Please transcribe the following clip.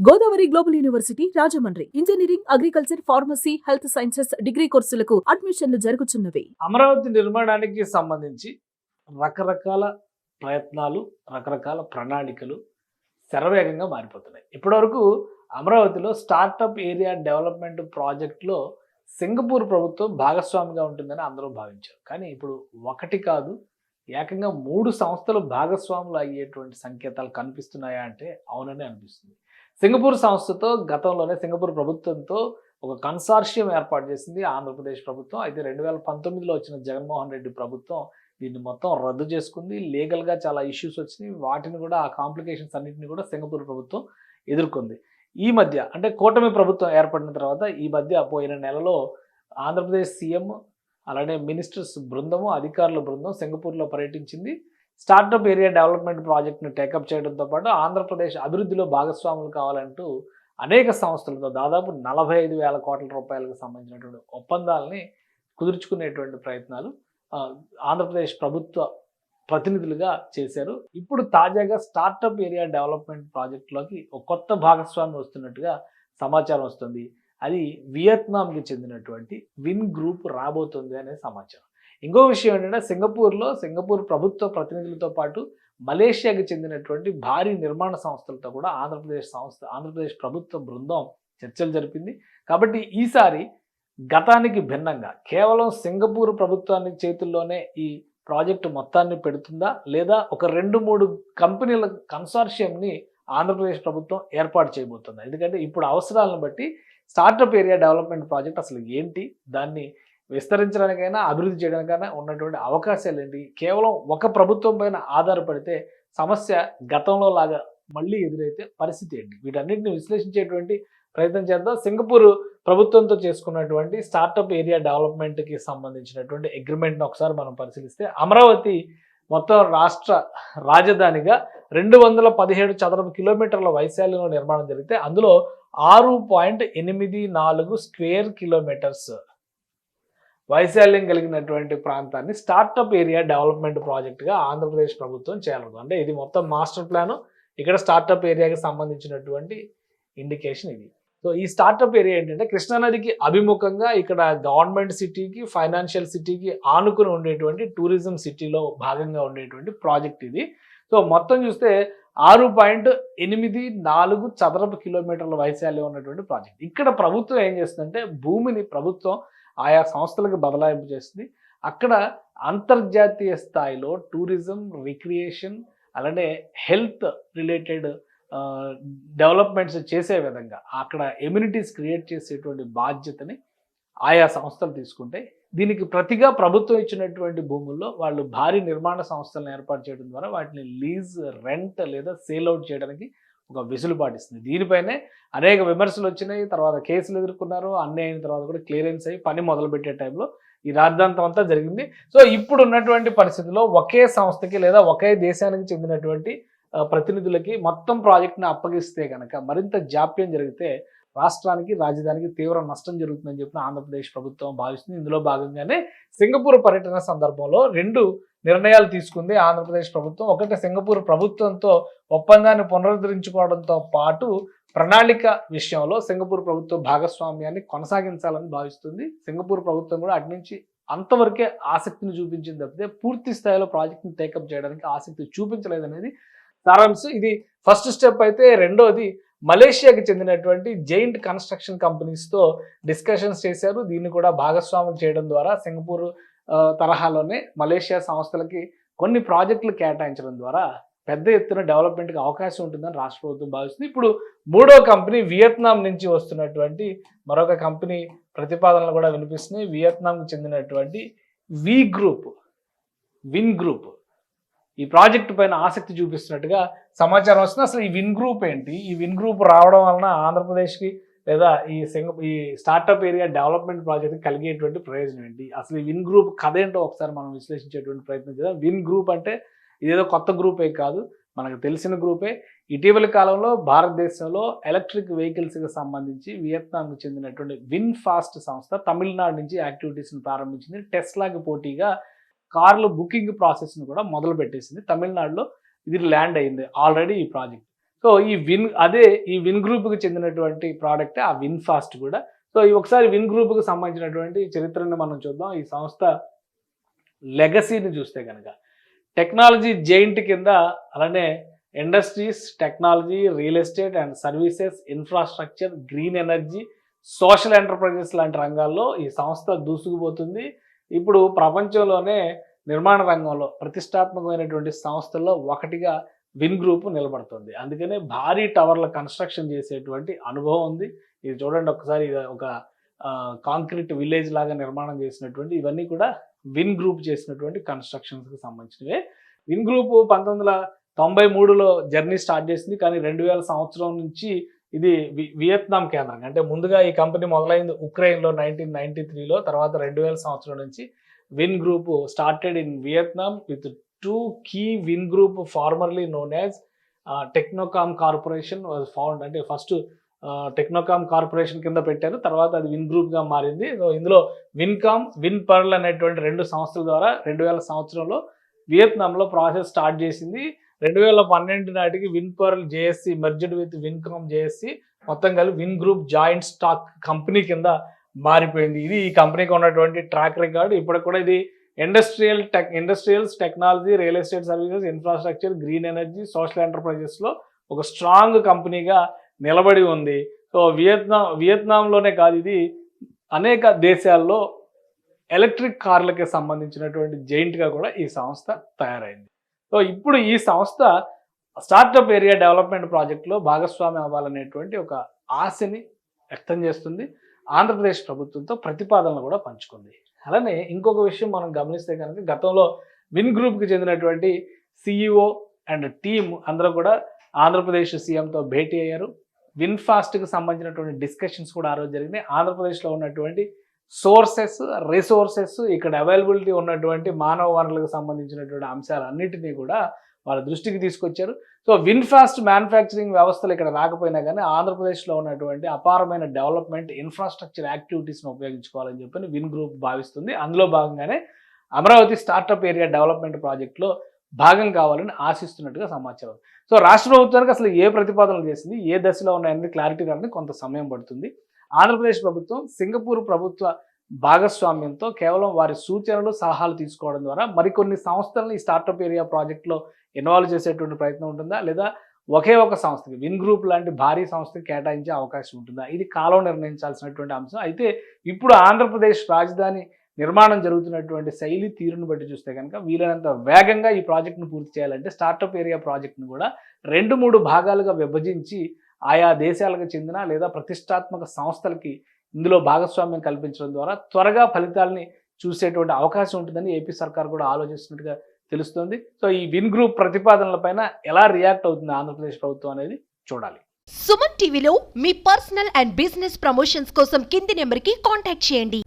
Godavari global university Rajahmundry engineering, agriculture, pharmacy, health sciences degree కోర్సులకు అడ్మిషన్లు జరుగుతున్నవి. అమరావతి నిర్మాణానికి సంబంధించి రకరకాల ప్రయత్నాలు, రకరకాల ప్రణాళికలు శరవేగంగా మారిపోతున్నాయి. ఇప్పటివరకు అమరావతిలో స్టార్టప్ ఏరియా డెవలప్మెంట్ ప్రాజెక్టులో సింగపూర్ ప్రభుత్వం భాగస్వామిగా ఉంటుందని అందరూ భావించారు. కానీ ఇప్పుడు ఒకటి కాదు, ఏకంగా 3 సంస్థలు భాగస్వాములు అయ్యేటువంటి సంకేతాలు కనిపిస్తున్నాయా అంటే అవునని అనిపిస్తుంది. సింగపూర్ సంస్థతో గతంలోనే సింగపూర్ ప్రభుత్వంతో ఒక కన్సార్షియం ఏర్పాటు చేసింది ఆంధ్రప్రదేశ్ ప్రభుత్వం. అయితే 2019లో వచ్చిన జగన్మోహన్ రెడ్డి ప్రభుత్వం దీన్ని మొత్తం రద్దు చేసుకుంది. లీగల్గా చాలా ఇష్యూస్ వచ్చినాయి. వాటిని కూడా, ఆ కాంప్లికేషన్స్ అన్నింటినీ కూడా సింగపూర్ ప్రభుత్వం ఎదుర్కొంది. ఈ మధ్య అంటే కూటమి ప్రభుత్వం ఏర్పడిన తర్వాత ఈ మధ్య పోయిన నెలలో ఆంధ్రప్రదేశ్ సీఎం అలానే మినిస్టర్స్ బృందము, అధికారుల బృందం సింగపూర్లో పర్యటించింది. స్టార్టప్ ఏరియా డెవలప్మెంట్ ప్రాజెక్ట్ను టేకప్ చేయడంతో పాటు ఆంధ్రప్రదేశ్ అభివృద్ధిలో భాగస్వాములు కావాలంటూ అనేక సంస్థలతో దాదాపు 45,000 కోట్ల రూపాయలకు సంబంధించినటువంటి ఒప్పందాలని కుదుర్చుకునేటువంటి ప్రయత్నాలు ఆంధ్రప్రదేశ్ ప్రభుత్వ ప్రతినిధులుగా చేశారు. ఇప్పుడు తాజాగా స్టార్టప్ ఏరియా డెవలప్మెంట్ ప్రాజెక్టులోకి ఒక కొత్త భాగస్వామి వస్తున్నట్టుగా సమాచారం వస్తుంది. అది వియత్నాంకి చెందినటువంటి విన్ గ్రూప్ రాబోతుంది అనే సమాచారం. ఇంకో విషయం ఏంటంటే సింగపూర్ ప్రభుత్వ ప్రతినిధులతో పాటు మలేషియాకి చెందినటువంటి భారీ నిర్మాణ సంస్థలతో కూడా ఆంధ్రప్రదేశ్ ప్రభుత్వ బృందం చర్చలు జరిపింది. కాబట్టి ఈసారి గతానికి భిన్నంగా కేవలం సింగపూర్ ప్రభుత్వానికి చేతుల్లోనే ఈ ప్రాజెక్టు మొత్తాన్ని పెడుతుందా, లేదా ఒక 2-3 కంపెనీల కన్సార్షియంని ఆంధ్రప్రదేశ్ ప్రభుత్వం ఏర్పాటు చేయబోతుందా? ఎందుకంటే ఇప్పుడు అవసరాలను బట్టి స్టార్టప్ ఏరియా డెవలప్మెంట్ ప్రాజెక్ట్ అసలు ఏంటి, దాన్ని విస్తరించడానికైనా అభివృద్ధి చేయడానికైనా ఉన్నటువంటి అవకాశాలు ఏంటి, కేవలం ఒక ప్రభుత్వం పైన ఆధారపడితే సమస్య గతంలో లాగా మళ్ళీ ఎదురైతే పరిస్థితి ఏంటి, వీటన్నిటిని విశ్లేషించేటువంటి ప్రయత్నం చేద్దాం. సింగపూర్ ప్రభుత్వంతో చేసుకున్నటువంటి స్టార్టప్ ఏరియా డెవలప్మెంట్కి సంబంధించినటువంటి అగ్రిమెంట్ని ఒకసారి మనం పరిశీలిస్తే, అమరావతి మొత్తం రాష్ట్ర రాజధానిగా 217 చదరపు కిలోమీటర్ల వైశాల్యంలో నిర్మాణం జరిగితే అందులో 6.84 స్క్వేర్ కిలోమీటర్స్ వైశాల్యం కలిగినటువంటి ప్రాంతాన్ని స్టార్టప్ ఏరియా డెవలప్మెంట్ ప్రాజెక్టుగా ఆంధ్రప్రదేశ్ ప్రభుత్వం చేయాలనుకుంది. అంటే ఇది మొత్తం మాస్టర్ ప్లాను. ఇక్కడ స్టార్టప్ ఏరియాకి సంబంధించినటువంటి ఇండికేషన్ ఇది. సో ఈ స్టార్టప్ ఏరియా ఏంటంటే కృష్ణానదికి అభిముఖంగా ఇక్కడ గవర్నమెంట్ సిటీకి, ఫైనాన్షియల్ సిటీకి ఆనుకుని ఉండేటువంటి టూరిజం సిటీలో భాగంగా ఉండేటువంటి ప్రాజెక్ట్ ఇది. సో మొత్తం చూస్తే 6.84 చదరపు కిలోమీటర్ల వైశాల్యం ఉన్నటువంటి ప్రాజెక్ట్. ఇక్కడ ప్రభుత్వం ఏం చేస్తుందంటే భూమిని ప్రభుత్వం ఆయా సంస్థలకు బదలాయింపు చేస్తుంది. అక్కడ అంతర్జాతీయ స్థాయిలో టూరిజం, రిక్రియేషన్ అలానే హెల్త్ రిలేటెడ్ డెవలప్మెంట్స్ చేసే విధంగా అక్కడ ఎమ్యూనిటీస్ క్రియేట్ చేసేటువంటి బాధ్యతని ఆయా సంస్థలు తీసుకుంటాయి. దీనికి ప్రతిగా ప్రభుత్వం ఇచ్చినటువంటి భూముల్లో వాళ్ళు భారీ నిర్మాణ సంస్థలను ఏర్పాటు చేయడం ద్వారా వాటిని లీజ్, రెంట్ లేదా సేల్ అవుట్ చేయడానికి ఒక వెసులుబాటు ఇస్తుంది. దీనిపైనే అనేక విమర్శలు వచ్చినాయి. తర్వాత కేసులు ఎదుర్కొన్నారు. అన్నీ అయిన తర్వాత కూడా క్లియరెన్స్ అయ్యి పని మొదలుపెట్టే టైంలో ఈ రాద్ధాంతం అంతా జరిగింది. సో ఇప్పుడు ఉన్నటువంటి పరిస్థితుల్లో ఒకే సంస్థకి లేదా ఒకే దేశానికి చెందినటువంటి ప్రతినిధులకి మొత్తం ప్రాజెక్ట్ని అప్పగిస్తే కనుక మరింత జాప్యం జరిగితే రాష్ట్రానికి, రాజధానికి తీవ్ర నష్టం జరుగుతుందని చెప్పిన ఆంధ్రప్రదేశ్ ప్రభుత్వం భావిస్తుంది. ఇందులో భాగంగానే సింగపూర్ పర్యటన సందర్భంలో 2 నిర్ణయాలు తీసుకుంది ఆంధ్రప్రదేశ్ ప్రభుత్వం. ఒకటి, సింగపూర్ ప్రభుత్వంతో ఒప్పందాన్ని పునరుద్ధరించుకోవడంతో పాటు ప్రణాళిక విషయంలో సింగపూర్ ప్రభుత్వ భాగస్వామ్యాన్ని కొనసాగించాలని భావిస్తుంది. సింగపూర్ ప్రభుత్వం కూడా అటు నుంచి అంతవరకే ఆసక్తిని చూపించింది తప్పితే పూర్తి స్థాయిలో ప్రాజెక్ట్ని టేకప్ చేయడానికి ఆసక్తి చూపించలేదనేది సారాంశం. ఇది ఫస్ట్ స్టెప్ అయితే, రెండోది మలేషియాకి చెందినటువంటి జైంట్ కన్స్ట్రక్షన్ కంపెనీస్తో డిస్కషన్స్ చేశారు. దీన్ని కూడా భాగస్వాములు చేయడం ద్వారా సింగపూర్ తరహాలోనే మలేషియా సంస్థలకి కొన్ని ప్రాజెక్టులు కేటాయించడం ద్వారా పెద్ద ఎత్తున డెవలప్మెంట్కి అవకాశం ఉంటుందని రాష్ట్ర ప్రభుత్వం భావిస్తుంది. ఇప్పుడు 3వ కంపెనీ వియత్నాం నుంచి వస్తున్నటువంటి మరొక కంపెనీ ప్రతిపాదనలు కూడా వినిపిస్తున్నాయి. వియత్నాంకి చెందినటువంటి విన్ గ్రూప్ ఈ ప్రాజెక్టు పైన ఆసక్తి చూపిస్తున్నట్టుగా సమాచారం వస్తుంది. అసలు ఈ విన్ గ్రూప్ ఏంటి, ఈ విన్ గ్రూప్ రావడం వలన ఆంధ్రప్రదేశ్కి లేదా ఈ స్టార్టప్ ఏరియా డెవలప్మెంట్ ప్రాజెక్ట్కి కలిగేటువంటి ప్రయోజనం ఏంటి, అసలు ఈ విన్ గ్రూప్ కథ ఏంటో ఒకసారి మనం విశ్లేషించేటువంటి ప్రయత్నం చేద్దాం. విన్ గ్రూప్ అంటే ఇదేదో కొత్త గ్రూపే కాదు, మనకు తెలిసిన గ్రూపే. ఇటీవల కాలంలో భారతదేశంలో ఎలక్ట్రిక్ వెహికల్స్కి సంబంధించి వియత్నాంకు చెందినటువంటి విన్ ఫాస్ట్ సంస్థ తమిళనాడు నుంచి యాక్టివిటీస్ని ప్రారంభించింది. టెస్లాకి పోటీగా కార్లు బుకింగ్ ప్రాసెస్ని కూడా మొదలు పెట్టేసింది. తమిళనాడులో ఇది ల్యాండ్ అయింది ఆల్రెడీ ఈ ప్రాజెక్ట్. సో ఈ విన్ గ్రూప్కి చెందినటువంటి ప్రోడక్ట్ ఆ విన్ ఫాస్ట్ కూడా. సో ఈ ఒకసారి విన్ గ్రూప్కి సంబంధించినటువంటి చరిత్రను మనం చూద్దాం. ఈ సంస్థ లెగసీని చూస్తే కనుక టెక్నాలజీ జైంట్ కింద, అలానే industries, technology, real estate and services, infrastructure, green energy, social enterprises లాంటి రంగాల్లో ఈ సంస్థ దూసుకుపోతుంది. ఇప్పుడు ప్రపంచంలోనే నిర్మాణ రంగంలో ప్రతిష్టాత్మకమైనటువంటి సంస్థల్లో ఒకటిగా విన్ గ్రూప్ నిలబడుతుంది. అందుకనే భారీ టవర్ల కన్స్ట్రక్షన్ చేసేటువంటి అనుభవం ఉంది. ఇది చూడండి ఒకసారి, ఒక కాంక్రీట్ విలేజ్ లాగా నిర్మాణం చేసినటువంటి ఇవన్నీ కూడా విన్ గ్రూప్ చేసినటువంటి కన్స్ట్రక్షన్స్కి సంబంధించినవే. విన్ గ్రూప్ 1993లో జర్నీ స్టార్ట్ చేసింది, కానీ 2000 సంవత్సరం నుంచి ఇది వియత్నాం కేంద్రంగా, అంటే ముందుగా ఈ కంపెనీ మొదలైంది ఉక్రెయిన్లో 1993లో, తర్వాత 2000 సంవత్సరం నుంచి Vin group started in Vietnam with 2 key Vin group formerly known as Technocom corporation was found. అంటే ఫస్ట్ టెక్నోకామ్ కార్పొరేషన్ కింద పెట్టారు, తర్వాత అది విన్ గ్రూప్గా మారింది. సో ఇందులో విన్కామ్, విన్ పర్ల్ అనేటువంటి 2 సంస్థల ద్వారా 2000 సంవత్సరంలో వియత్నాంలో ప్రాసెస్ స్టార్ట్ చేసింది. 2012 నాటికి Vin Pearl JSC merged with Vincom JSC, మొత్తం కలిపి Vin group joint stock company కింద మారిపోయింది. ఇది ఈ కంపెనీకి ఉన్నటువంటి ట్రాక్ రికార్డు. ఇప్పటికి కూడా ఇది industrials, technology, real estate services, infrastructure, green energy, social ఎంటర్ప్రైజెస్లో ఒక స్ట్రాంగ్ కంపెనీగా నిలబడి ఉంది. సో వియత్నాంలోనే కాదు, ఇది అనేక దేశాల్లో ఎలక్ట్రిక్ కార్లకి సంబంధించినటువంటి జైంట్గా కూడా ఈ సంస్థ తయారైంది. సో ఇప్పుడు ఈ సంస్థ స్టార్టప్ ఏరియా డెవలప్మెంట్ ప్రాజెక్టులో భాగస్వామి అవ్వాలనేటువంటి ఒక ఆశని వ్యక్తం చేస్తుంది. ఆంధ్రప్రదేశ్ ప్రభుత్వంతో ప్రతిపాదనలు కూడా పంచుకుంది. అలానే ఇంకొక విషయం మనం గమనిస్తే కనుక, గతంలో విన్ గ్రూప్కి చెందినటువంటి సిఇఓ అండ్ టీమ్ అందరూ కూడా ఆంధ్రప్రదేశ్ సీఎంతో భేటీ అయ్యారు. విన్ ఫాస్ట్కి సంబంధించినటువంటి డిస్కషన్స్ కూడా ఆ రోజు జరిగినాయి. ఆంధ్రప్రదేశ్లో ఉన్నటువంటి సోర్సెస్, రిసోర్సెస్, ఇక్కడ అవైలబిలిటీ ఉన్నటువంటి మానవ వనరులకు సంబంధించినటువంటి అంశాలన్నింటినీ కూడా వాళ్ళ దృష్టికి తీసుకొచ్చారు. సో విన్ ఫాస్ట్ మ్యానుఫ్యాక్చరింగ్ వ్యవస్థలు ఇక్కడ రాకపోయినా కానీ ఆంధ్రప్రదేశ్లో ఉన్నటువంటి అపారమైన డెవలప్మెంట్ ఇన్ఫ్రాస్ట్రక్చర్ యాక్టివిటీస్ని ఉపయోగించుకోవాలని చెప్పి విన్ గ్రూప్ భావిస్తుంది. అందులో భాగంగానే అమరావతి స్టార్టప్ ఏరియా డెవలప్మెంట్ ప్రాజెక్టులో భాగం కావాలని ఆశిస్తున్నట్టుగా సమాచారం. సో రాష్ట్ర ప్రభుత్వానికి అసలు ఏ ప్రతిపాదనలు చేసింది, ఏ దశలో ఉన్నాయనేది క్లారిటీ రావడానికి కొంత సమయం పడుతుంది. ఆంధ్రప్రదేశ్ ప్రభుత్వం సింగపూర్ ప్రభుత్వ భాగస్వామ్యంతో కేవలం వారి సూచనలు, సలహాలు తీసుకోవడం ద్వారా మరికొన్ని సంస్థలను ఈ స్టార్టప్ ఏరియా ప్రాజెక్టులో ఇన్వాల్వ్ చేసేటువంటి ప్రయత్నం ఉంటుందా, లేదా ఒకే ఒక సంస్థకి, విన్ గ్రూప్ లాంటి భారీ సంస్థకి కేటాయించే అవకాశం ఉంటుందా, ఇది కాలం నిర్ణయించాల్సినటువంటి అంశం. అయితే ఇప్పుడు ఆంధ్రప్రదేశ్ రాజధాని నిర్మాణం జరుగుతున్నటువంటి శైలి, తీరును బట్టి చూస్తే కనుక వీలైనంత వేగంగా ఈ ప్రాజెక్టును పూర్తి చేయాలంటే స్టార్టప్ ఏరియా ప్రాజెక్టును కూడా 2-3 భాగాలుగా విభజించి ఆయా దేశాలకు చెందిన లేదా ప్రతిష్టాత్మక సంస్థలకి ఇందులో భాగస్వామ్యం కల్పించడం ద్వారా త్వరగా ఫలితాలని చూసేటువంటి అవకాశం ఉంటుందని ఏపీ సర్కార్ కూడా ఆలోచిస్తున్నట్టుగా తెలుస్తుంది. సో ఈ విన్ గ్రూప్ ప్రతిపాదనలపైన ఎలా రియాక్ట్ అవుతుంది ఆంధ్రప్రదేశ్ ప్రభుత్వం అనేది చూడాలి. సుమన్ టీవీలో మీ పర్సనల్ అండ్ బిజినెస్ ప్రమోషన్స్ కోసం కింది నెంబర్కి కాంటాక్ట్ చేయండి.